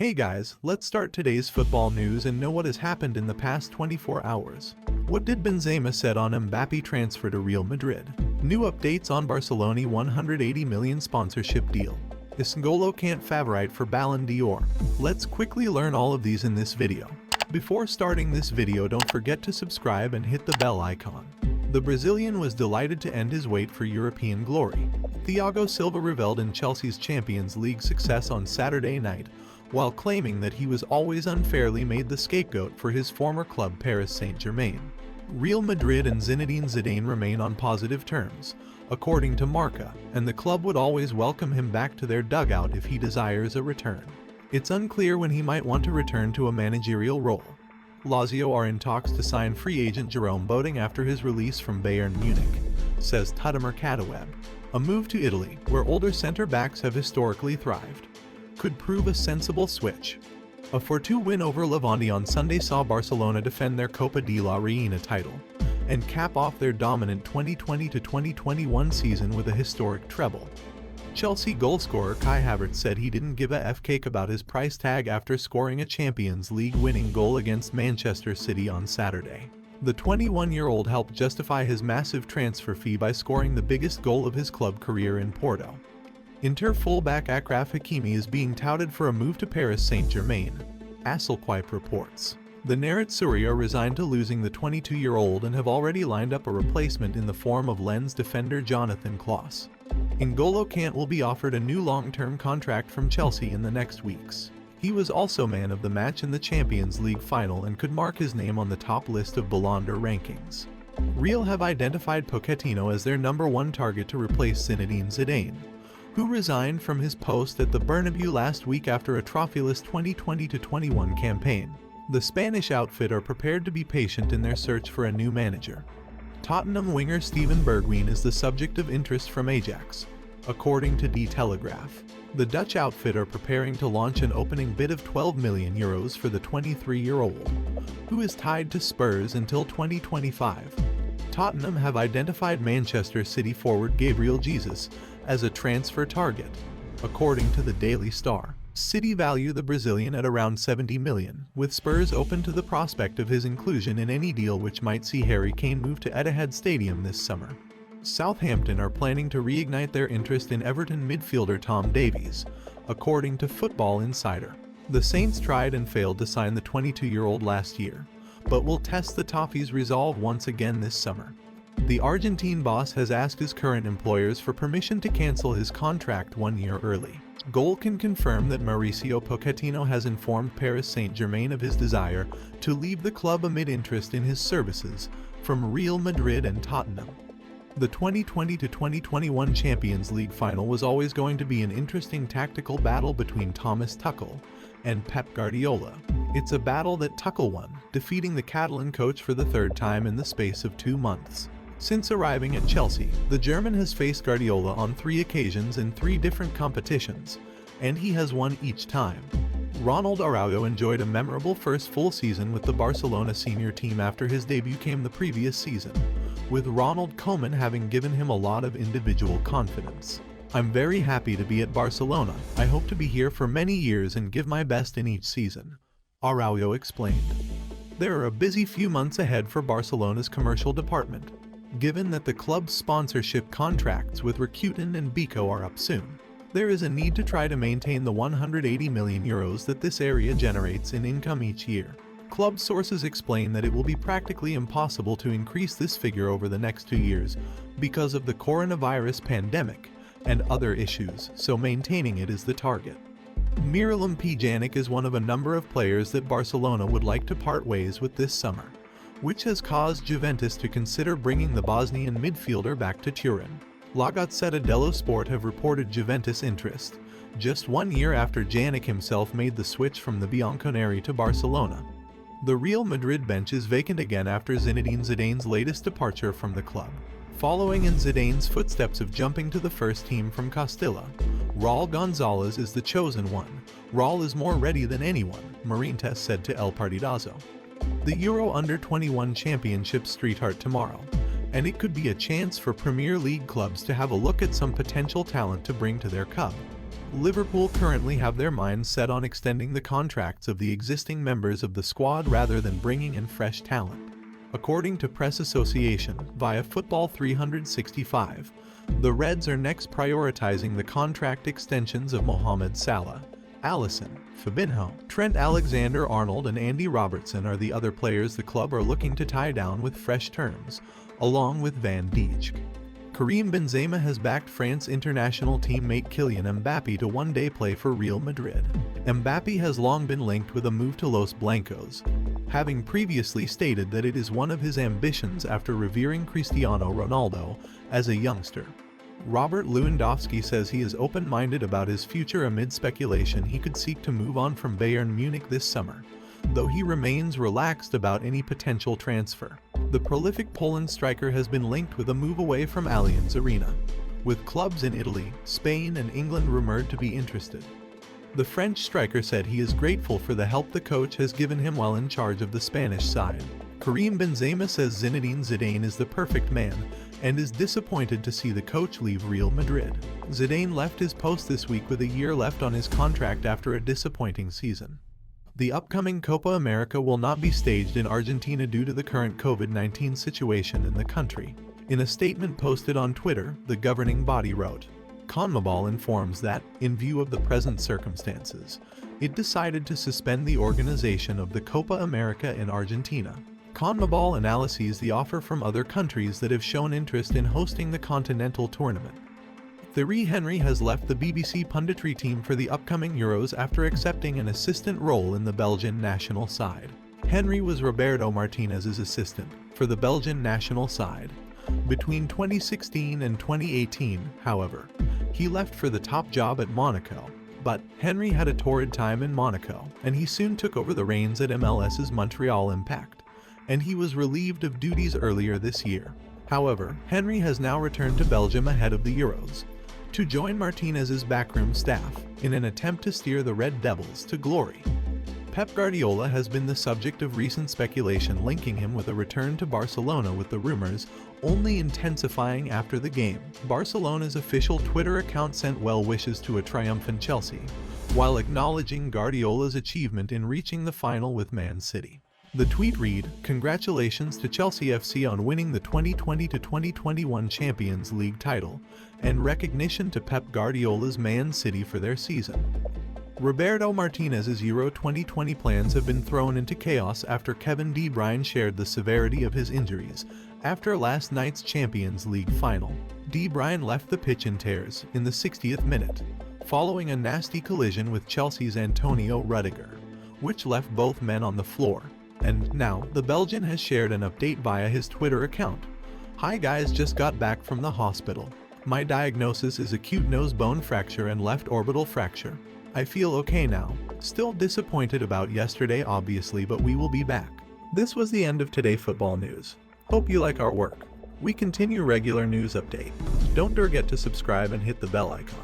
Hey guys, let's start today's football news and know what has happened in the past 24 hours. What did Benzema said on Mbappé transfer to Real Madrid? New updates on Barcelona 180 million sponsorship deal. Is N'Golo Kante favorite for Ballon d'Or? Let's quickly learn all of these in this video. Before starting this video, don't forget to subscribe and hit the bell icon. The Brazilian was delighted to end his wait for European glory. Thiago Silva reveled in Chelsea's Champions League success on Saturday night, while claiming that he was always unfairly made the scapegoat for his former club Paris Saint-Germain. Real Madrid and Zinedine Zidane remain on positive terms, according to Marca, and the club would always welcome him back to their dugout if he desires a return. It's unclear when he might want to return to a managerial role. Lazio are in talks to sign free agent Jerome Boateng after his release from Bayern Munich, says Tuttomercatoweb. A move to Italy, where older center-backs have historically thrived, could prove a sensible switch. A 4-2 win over Levante on Sunday saw Barcelona defend their Copa de la Reina title and cap off their dominant 2020-2021 season with a historic treble. Chelsea goalscorer Kai Havertz said he didn't give a f-cake about his price tag after scoring a Champions League winning goal against Manchester City on Saturday. The 21-year-old helped justify his massive transfer fee by scoring the biggest goal of his club career in Porto. Inter fullback Achraf Hakimi is being touted for a move to Paris Saint-Germain, Asselquip reports. The Nerazzurri are resigned to losing the 22-year-old and have already lined up a replacement in the form of Lens defender Jonathan Klaus. N'Golo Kante will be offered a new long-term contract from Chelsea in the next weeks. He was also man of the match in the Champions League final and could mark his name on the top list of Ballon d'Or rankings. Real have identified Pochettino as their #1 target to replace Zinedine Zidane, who resigned from his post at the Bernabeu last week after a trophyless 2020-21 campaign. The Spanish outfit are prepared to be patient in their search for a new manager. Tottenham winger Steven Bergwijn is the subject of interest from Ajax, according to Die Telegraaf. The Dutch outfit are preparing to launch an opening bid of €12 million for the 23-year-old, who is tied to Spurs until 2025. Tottenham have identified Manchester City forward Gabriel Jesus as a transfer target, according to the Daily Star. City value the Brazilian at around $70 million, with Spurs open to the prospect of his inclusion in any deal which might see Harry Kane move to Etihad Stadium this summer. Southampton are planning to reignite their interest in Everton midfielder Tom Davies, according to Football Insider. The Saints tried and failed to sign the 22-year-old last year, but will test the Toffees' resolve once again this summer. The Argentine boss has asked his current employers for permission to cancel his contract 1 year early. Goal can confirm that Mauricio Pochettino has informed Paris Saint-Germain of his desire to leave the club amid interest in his services from Real Madrid and Tottenham. The 2020-2021 Champions League final was always going to be an interesting tactical battle between Thomas Tuchel and Pep Guardiola. It's a battle that Tuchel won, defeating the Catalan coach for the third time in the space of 2 months. Since arriving at Chelsea, the German has faced Guardiola on 3 occasions in 3 different competitions, and he has won each time. Ronald Araujo enjoyed a memorable first full season with the Barcelona senior team after his debut came the previous season, with Ronald Koeman having given him a lot of individual confidence. "I'm very happy to be at Barcelona. I hope to be here for many years and give my best in each season," Araujo explained. There are a busy few months ahead for Barcelona's commercial department, given that the club's sponsorship contracts with Rakuten and Beko are up soon. There is a need to try to maintain the €180 million that this area generates in income each year. Club sources explain that it will be practically impossible to increase this figure over the next 2 years because of the coronavirus pandemic and other issues, so maintaining it is the target. Miralem Pjanic is one of a number of players that Barcelona would like to part ways with this summer, which has caused Juventus to consider bringing the Bosnian midfielder back to Turin. La Gazzetta dello Sport have reported Juventus' interest, just 1 year after Pjanic himself made the switch from the Bianconeri to Barcelona. The Real Madrid bench is vacant again after Zinedine Zidane's latest departure from the club. Following in Zidane's footsteps of jumping to the first team from Castilla, Raul Gonzalez is the chosen one. Raul is more ready than anyone, Marintes said to El Partidazo. The Euro Under-21 Championship street-heart tomorrow, and it could be a chance for Premier League clubs to have a look at some potential talent to bring to their club. Liverpool currently have their minds set on extending the contracts of the existing members of the squad rather than bringing in fresh talent. According to Press Association via Football 365, the Reds are next prioritizing the contract extensions of Mohamed Salah, Alisson, Fabinho, Trent Alexander-Arnold and Andy Robertson are the other players the club are looking to tie down with fresh terms, along with Van Dijk. Karim Benzema has backed France international teammate Kylian Mbappé to one-day play for Real Madrid. Mbappé has long been linked with a move to Los Blancos, having previously stated that it is one of his ambitions after revering Cristiano Ronaldo as a youngster. Robert Lewandowski says he is open-minded about his future amid speculation he could seek to move on from Bayern Munich this summer, though he remains relaxed about any potential transfer. The prolific Poland striker has been linked with a move away from Allianz Arena, with clubs in Italy, Spain and England rumored to be interested. The French striker said he is grateful for the help the coach has given him while in charge of the Spanish side. Karim Benzema says Zinedine Zidane is the perfect man and is disappointed to see the coach leave Real Madrid. Zidane left his post this week with a year left on his contract after a disappointing season. The upcoming Copa America will not be staged in Argentina due to the current COVID-19 situation in the country. In a statement posted on Twitter, the governing body wrote, CONMEBOL informs that, in view of the present circumstances, it decided to suspend the organization of the Copa America in Argentina. CONMEBOL analyses the offer from other countries that have shown interest in hosting the continental tournament. Thierry Henry has left the BBC punditry team for the upcoming Euros after accepting an assistant role in the Belgian national side. Henry was Roberto Martinez's assistant for the Belgian national side. Between 2016 and 2018, however, he left for the top job at Monaco. But Henry had a torrid time in Monaco, and he soon took over the reins at MLS's Montreal Impact, and he was relieved of duties earlier this year. However, Henry has now returned to Belgium ahead of the Euros, to join Martinez's backroom staff in an attempt to steer the Red Devils to glory. Pep Guardiola has been the subject of recent speculation linking him with a return to Barcelona, with the rumors only intensifying after the game. Barcelona's official Twitter account sent well wishes to a triumphant Chelsea, while acknowledging Guardiola's achievement in reaching the final with Man City. The tweet read, "Congratulations to Chelsea FC on winning the 2020-2021 Champions League title, and recognition to Pep Guardiola's Man City for their season." Roberto Martinez's Euro 2020 plans have been thrown into chaos after Kevin De Bruyne shared the severity of his injuries after last night's Champions League final. De Bruyne left the pitch in tears in the 60th minute, following a nasty collision with Chelsea's Antonio Rudiger, which left both men on the floor. And now, the Belgian has shared an update via his Twitter account. "Hi guys, just got back from the hospital. My diagnosis is acute nose bone fracture and left orbital fracture. I feel okay now. Still disappointed about yesterday obviously, but we will be back." This was the end of Today Football News. Hope you like our work. We continue regular news update. Don't forget to subscribe and hit the bell icon.